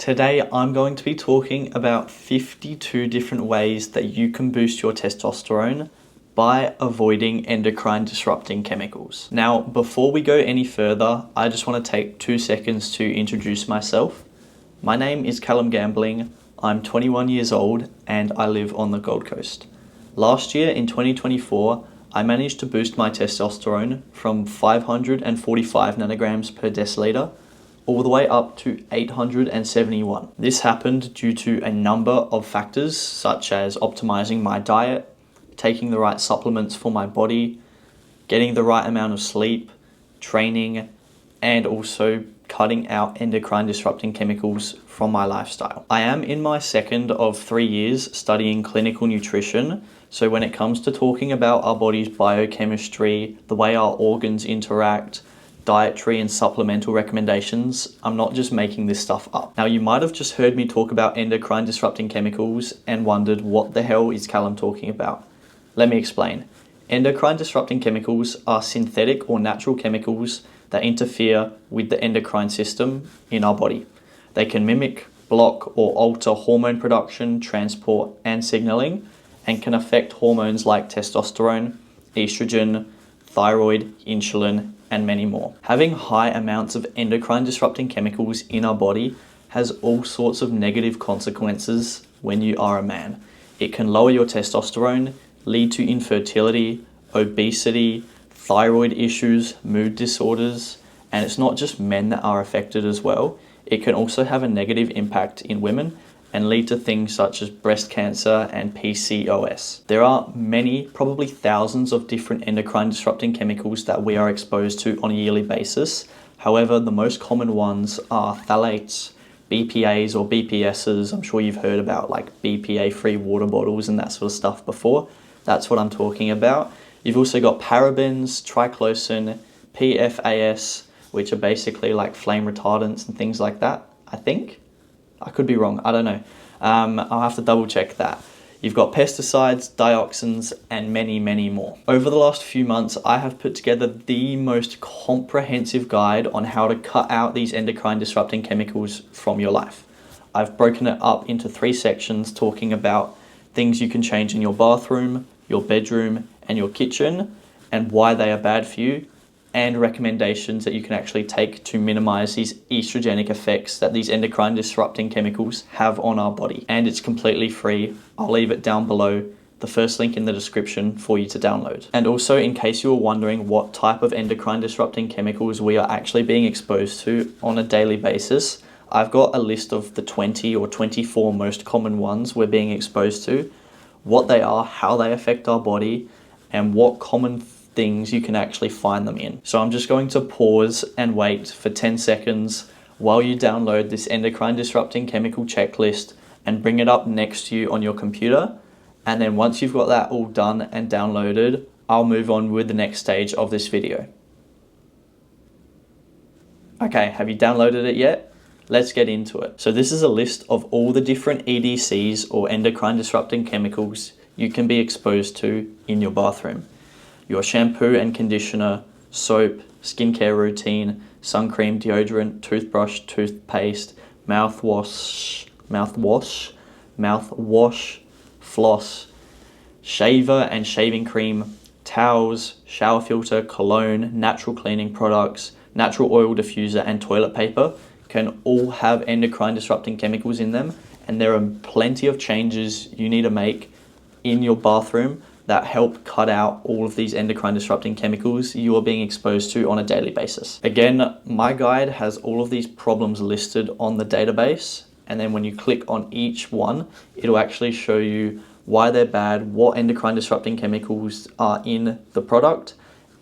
Today I'm going to be talking about 52 different ways that you can boost your testosterone by avoiding endocrine disrupting chemicals. Now, before we go any further, I just want to take 2 seconds to introduce myself. My name is Callum Gambling, I'm 21 years old and I live on the Gold Coast. Last year in 2024, I managed to boost my testosterone from 545 nanograms per deciliter all the way up to 871. This happened due to a number of factors such as optimizing my diet, taking the right supplements for my body, getting the right amount of sleep, training, and also cutting out endocrine disrupting chemicals from my lifestyle. I am in my second of 3 years studying clinical nutrition, so when it comes to talking about our body's biochemistry, the way our organs interact, dietary and supplemental recommendations, I'm not just making this stuff up. Now, you might have just heard me talk about endocrine disrupting chemicals and wondered what the hell is Callum talking about. Let me explain. Endocrine disrupting chemicals are synthetic or natural chemicals that interfere with the endocrine system in our body. They can mimic, block, or alter hormone production, transport, and signaling, and can affect hormones like testosterone, estrogen, thyroid, insulin, and many more. Having high amounts of endocrine disrupting chemicals in our body has all sorts of negative consequences when you are a man. It can lower your testosterone, lead to infertility, obesity, thyroid issues, mood disorders, and it's not just men that are affected as well. It can also have a negative impact in women and lead to things such as breast cancer and PCOS. There are many, probably thousands of different endocrine disrupting chemicals that we are exposed to on a yearly basis. However, the most common ones are phthalates, BPAs or BPSs. I'm sure you've heard about like BPA-free water bottles and that sort of stuff before. That's what I'm talking about. You've also got parabens, triclosan, PFAS, which are basically like flame retardants and things like that, I think. I could be wrong, I don't know. I'll have to double check that. You've got pesticides, dioxins, and many, many more. Over the last few months, I have put together the most comprehensive guide on how to cut out these endocrine disrupting chemicals from your life. I've broken it up into 3 sections talking about things you can change in your bathroom, your bedroom, and your kitchen, and why they are bad for you, and recommendations that you can actually take to minimize these estrogenic effects that these endocrine disrupting chemicals have on our body. And it's completely free. I'll leave it down below, the first link in the description for you to download. And also, in case you were wondering what type of endocrine disrupting chemicals we are actually being exposed to on a daily basis, I've got a list of the 20 or 24 most common ones we're being exposed to, what they are, how they affect our body, and what common things you can actually find them in. So I'm just going to pause and wait for 10 seconds while you download this endocrine disrupting chemical checklist and bring it up next to you on your computer. And then once you've got that all done and downloaded, I'll move on with the next stage of this video. Okay, have you downloaded it yet? Let's get into it. So this is a list of all the different EDCs or endocrine disrupting chemicals you can be exposed to in your bathroom. Your shampoo and conditioner, soap, skincare routine, sun cream, deodorant, toothbrush, toothpaste, mouthwash, floss, shaver and shaving cream, towels, shower filter, cologne, natural cleaning products, natural oil diffuser, and toilet paper can all have endocrine disrupting chemicals in them, and there are plenty of changes you need to make in your bathroom that help cut out all of these endocrine disrupting chemicals you are being exposed to on a daily basis. Again, my guide has all of these problems listed on the database, and then when you click on each one, it'll actually show you why they're bad, what endocrine disrupting chemicals are in the product,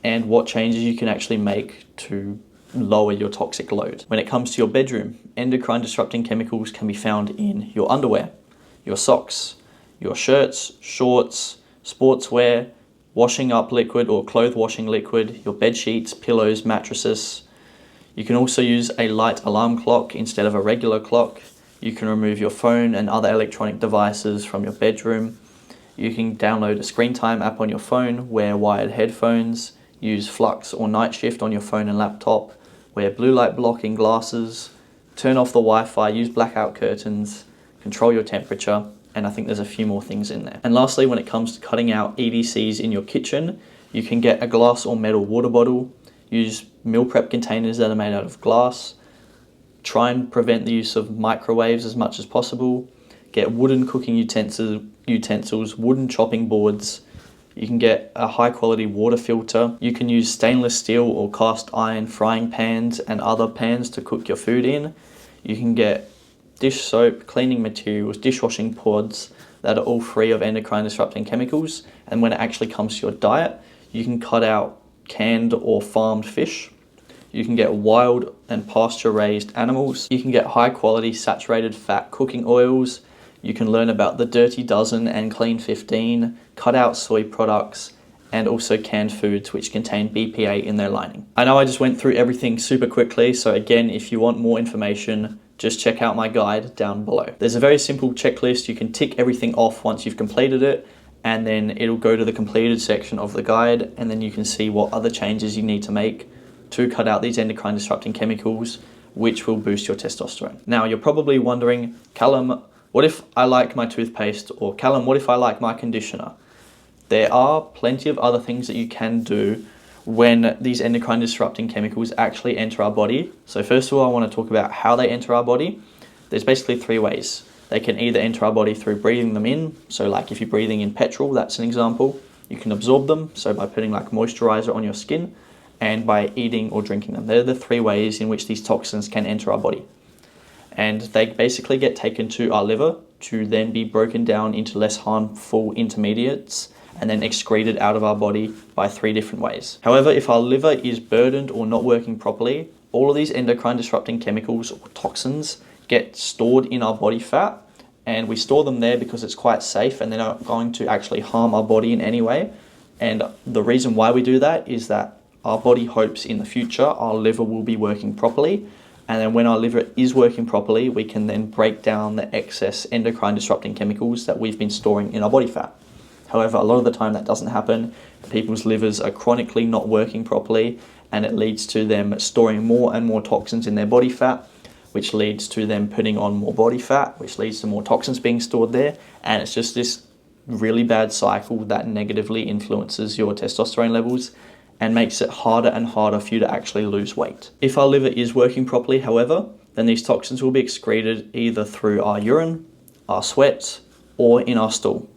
and what changes you can actually make to lower your toxic load. When it comes to your bedroom, endocrine disrupting chemicals can be found in your underwear, your socks, your shirts, shorts, sportswear, washing up liquid or clothes washing liquid, your bed sheets, pillows, mattresses. You can also use a light alarm clock instead of a regular clock. You can remove your phone and other electronic devices from your bedroom. You can download a screen time app on your phone, wear wired headphones, use flux or night shift on your phone and laptop, wear blue light blocking glasses, turn off the Wi-Fi, use blackout curtains, control your temperature, and I think there's a few more things in there. And lastly, when it comes to cutting out EDCs in your kitchen, you can get a glass or metal water bottle, use meal prep containers that are made out of glass, try and prevent the use of microwaves as much as possible, get wooden cooking utensils, wooden chopping boards. You can get a high quality water filter. You can use stainless steel or cast iron frying pans and other pans to cook your food in. You can get dish soap, cleaning materials, dishwashing pods that are all free of endocrine disrupting chemicals. And when it actually comes to your diet, you can cut out canned or farmed fish. You can get wild and pasture raised animals. You can get high quality saturated fat cooking oils. You can learn about the Dirty Dozen and Clean 15, cut out soy products, and also canned foods which contain BPA in their lining. I know I just went through everything super quickly, so again, if you want more information, just check out my guide down below. There's a very simple checklist. You can tick everything off once you've completed it, and then it'll go to the completed section of the guide, and then you can see what other changes you need to make to cut out these endocrine disrupting chemicals, which will boost your testosterone. Now, you're probably wondering, Callum, what if I like my toothpaste? Or Callum, what if I like my conditioner? There are plenty of other things that you can do when these endocrine disrupting chemicals actually enter our body. So first of all, I want to talk about how they enter our body. There's basically three ways. They can either enter our body through breathing them in. So like if you're breathing in petrol, that's an example. You can absorb them, so by putting like moisturizer on your skin, and by eating or drinking them. They're the three ways in which these toxins can enter our body. And they basically get taken to our liver to then be broken down into less harmful intermediates and then excreted out of our body by three different ways. However, if our liver is burdened or not working properly, all of these endocrine disrupting chemicals or toxins get stored in our body fat, and we store them there because it's quite safe and they're not going to actually harm our body in any way. And the reason why we do that is that our body hopes in the future our liver will be working properly. And then when our liver is working properly, we can then break down the excess endocrine disrupting chemicals that we've been storing in our body fat. However, a lot of the time that doesn't happen. People's livers are chronically not working properly, and it leads to them storing more and more toxins in their body fat, which leads to them putting on more body fat, which leads to more toxins being stored there. And it's just this really bad cycle that negatively influences your testosterone levels and makes it harder and harder for you to actually lose weight. If our liver is working properly, however, then these toxins will be excreted either through our urine, our sweat, or in our stool.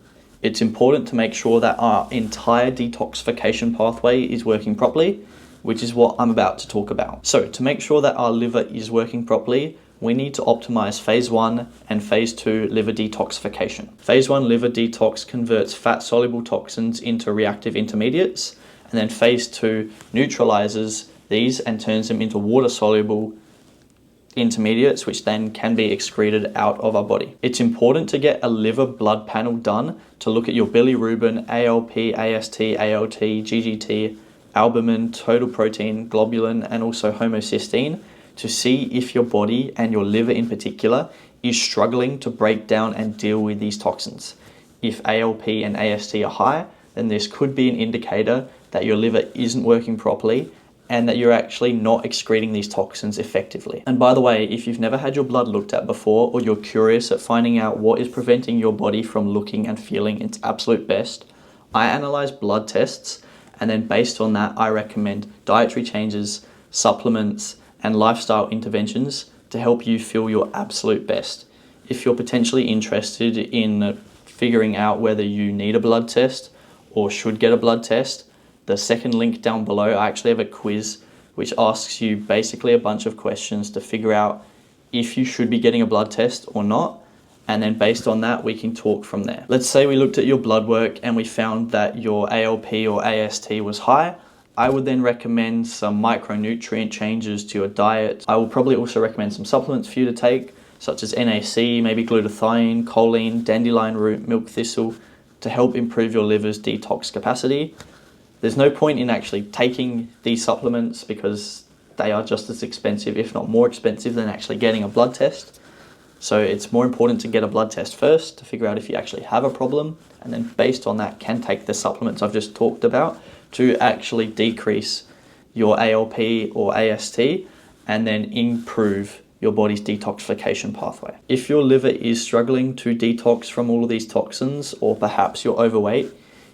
It's important to make sure that our entire detoxification pathway is working properly, which is what I'm about to talk about. So to make sure that our liver is working properly, we need to optimize phase 1 and phase 2 liver detoxification. Phase 1 liver detox converts fat-soluble toxins into reactive intermediates, and then phase 2 neutralizes these and turns them into water-soluble intermediates, which then can be excreted out of our body. It's important to get a liver blood panel done to look at your bilirubin, ALP, AST, ALT, GGT, albumin, total protein, globulin, and also homocysteine to see if your body and your liver in particular is struggling to break down and deal with these toxins. If ALP and AST are high, then this could be an indicator that your liver isn't working properly and that you're actually not excreting these toxins effectively. And by the way, if you've never had your blood looked at before, or you're curious at finding out what is preventing your body from looking and feeling its absolute best, I analyze blood tests, and then based on that, I recommend dietary changes, supplements, and lifestyle interventions to help you feel your absolute best. If you're potentially interested in figuring out whether you need a blood test or should get a blood test, the second link down below, I actually have a quiz which asks you basically a bunch of questions to figure out if you should be getting a blood test or not. And then based on that, we can talk from there. Let's say we looked at your blood work and we found that your ALP or AST was high. I would then recommend some micronutrient changes to your diet. I will probably also recommend some supplements for you to take, such as NAC, maybe glutathione, choline, dandelion root, milk thistle, to help improve your liver's detox capacity. There's no point in actually taking these supplements because they are just as expensive, if not more expensive, than actually getting a blood test. So it's more important to get a blood test first to figure out if you actually have a problem, and then based on that can take the supplements I've just talked about to actually decrease your ALP or AST and then improve your body's detoxification pathway. If your liver is struggling to detox from all of these toxins, or perhaps you're overweight,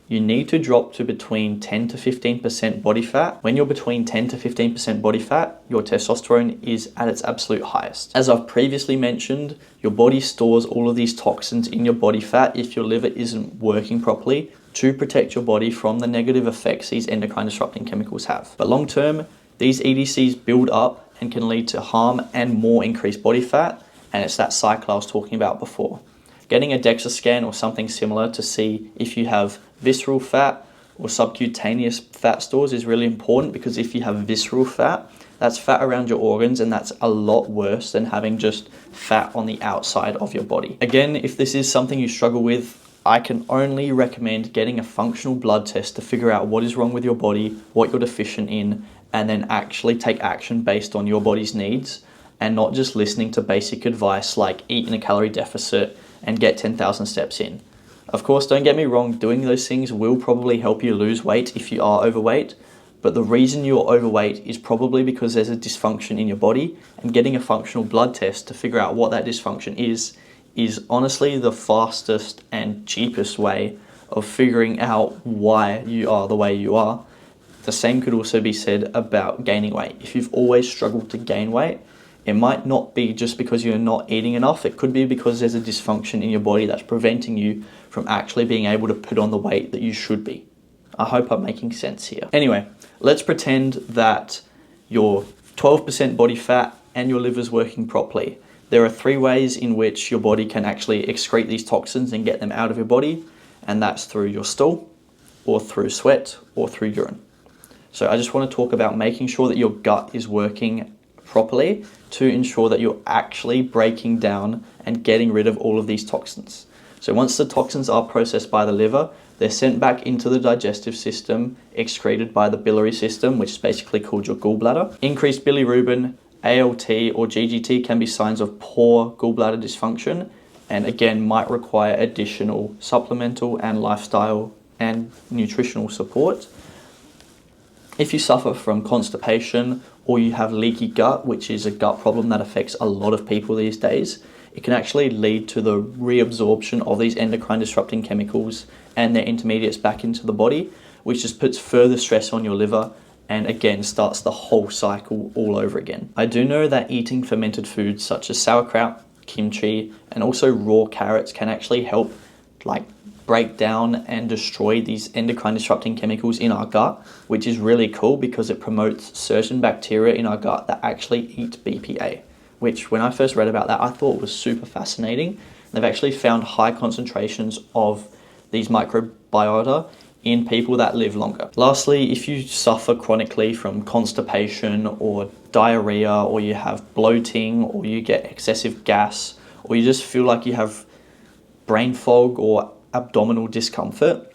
you need to drop to between 10 to 15% body fat. When you're between 10 to 15% body fat, your testosterone is at its absolute highest. As I've previously mentioned, your body stores all of these toxins in your body fat if your liver isn't working properly to protect your body from the negative effects these endocrine disrupting chemicals have. But long term, these EDCs build up and can lead to harm and more increased body fat, and it's that cycle I was talking about before. Getting a DEXA scan or something similar to see if you have visceral fat or subcutaneous fat stores is really important, because if you have visceral fat, that's fat around your organs, and that's a lot worse than having just fat on the outside of your body. Again, if this is something you struggle with, I can only recommend getting a functional blood test to figure out what is wrong with your body, what you're deficient in, and then actually take action based on your body's needs, and not just listening to basic advice like eat in a calorie deficit and get 10,000 steps in. Of course, don't get me wrong, doing those things will probably help you lose weight if you are overweight, but the reason you're overweight is probably because there's a dysfunction in your body, and getting a functional blood test to figure out what that dysfunction is honestly the fastest and cheapest way of figuring out why you are the way you are. The same could also be said about gaining weight. If you've always struggled to gain weight, it might not be just because you're not eating enough. It could be because there's a dysfunction in your body that's preventing you from actually being able to put on the weight that you should be. I hope I'm making sense here. Anyway, let's pretend that you're 12% body fat and your liver's working properly. There are 3 ways in which your body can actually excrete these toxins and get them out of your body, and that's through your stool, or through sweat, or through urine. So I just want to talk about making sure that your gut is working properly to ensure that you're actually breaking down and getting rid of all of these toxins. So once the toxins are processed by the liver, they're sent back into the digestive system, excreted by the biliary system, which is basically called your gallbladder. Increased bilirubin, ALT or GGT can be signs of poor gallbladder dysfunction, and again might require additional supplemental and lifestyle and nutritional support. If you suffer from constipation or you have leaky gut, which is a gut problem that affects a lot of people these days, it can actually lead to the reabsorption of these endocrine disrupting chemicals and their intermediates back into the body, which just puts further stress on your liver and again starts the whole cycle all over again. I do know that eating fermented foods such as sauerkraut, kimchi, and also raw carrots can actually help break down and destroy these endocrine disrupting chemicals in our gut, which is really cool because it promotes certain bacteria in our gut that actually eat BPA, which when I first read about that, I thought was super fascinating. They've actually found high concentrations of these microbiota in people that live longer. Lastly, if you suffer chronically from constipation or diarrhea, or you have bloating, or you get excessive gas, or you just feel like you have brain fog or abdominal discomfort,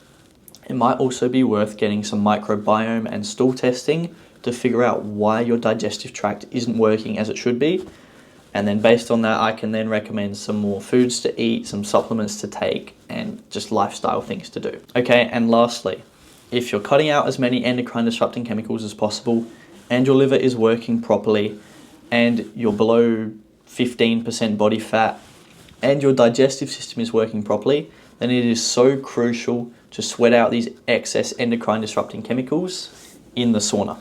it might also be worth getting some microbiome and stool testing to figure out why your digestive tract isn't working as it should be. And then based on that, I can then recommend some more foods to eat, some supplements to take, and just lifestyle things to do. Okay, and lastly, if you're cutting out as many endocrine disrupting chemicals as possible, and your liver is working properly, and you're below 15% body fat, and your digestive system is working properly, then it is so crucial to sweat out these excess endocrine disrupting chemicals in the sauna.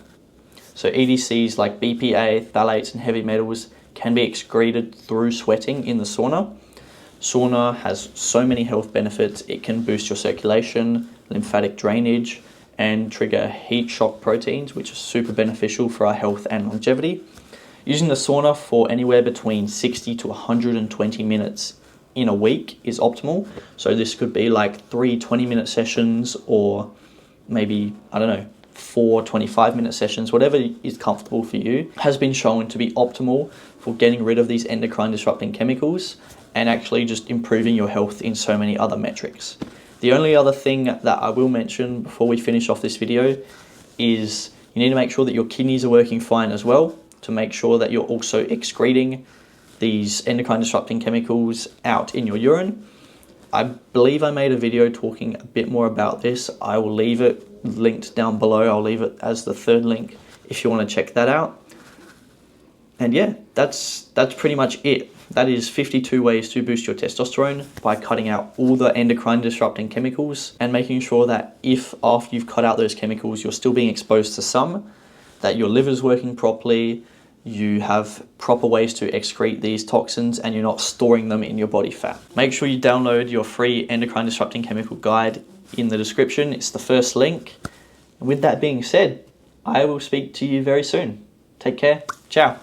So EDCs like BPA, phthalates, and heavy metals can be excreted through sweating in the sauna. Sauna has so many health benefits. It can boost your circulation, lymphatic drainage, and trigger heat shock proteins, which are super beneficial for our health and longevity. Using the sauna for anywhere between 60 to 120 minutes in a week is optimal. So this could be like 3 20-minute sessions, or maybe, 4 25-minute sessions, whatever is comfortable for you, has been shown to be optimal for getting rid of these endocrine disrupting chemicals and actually just improving your health in so many other metrics. The only other thing that I will mention before we finish off this video is you need to make sure that your kidneys are working fine as well, to make sure that you're also excreting these endocrine disrupting chemicals out in your urine. I believe I made a video talking a bit more about this. I will leave it linked down below. I'll leave it as the 3rd link if you want to check that out. And yeah, that's pretty much it. That is 52 ways to boost your testosterone by cutting out all the endocrine disrupting chemicals and making sure that if after you've cut out those chemicals, you're still being exposed to some, that your liver's working properly, you have proper ways to excrete these toxins, and you're not storing them in your body fat. Make sure you download your free endocrine disrupting chemical guide in the description. It's the first link. And with that being said, I will speak to you very soon. Take care. Ciao.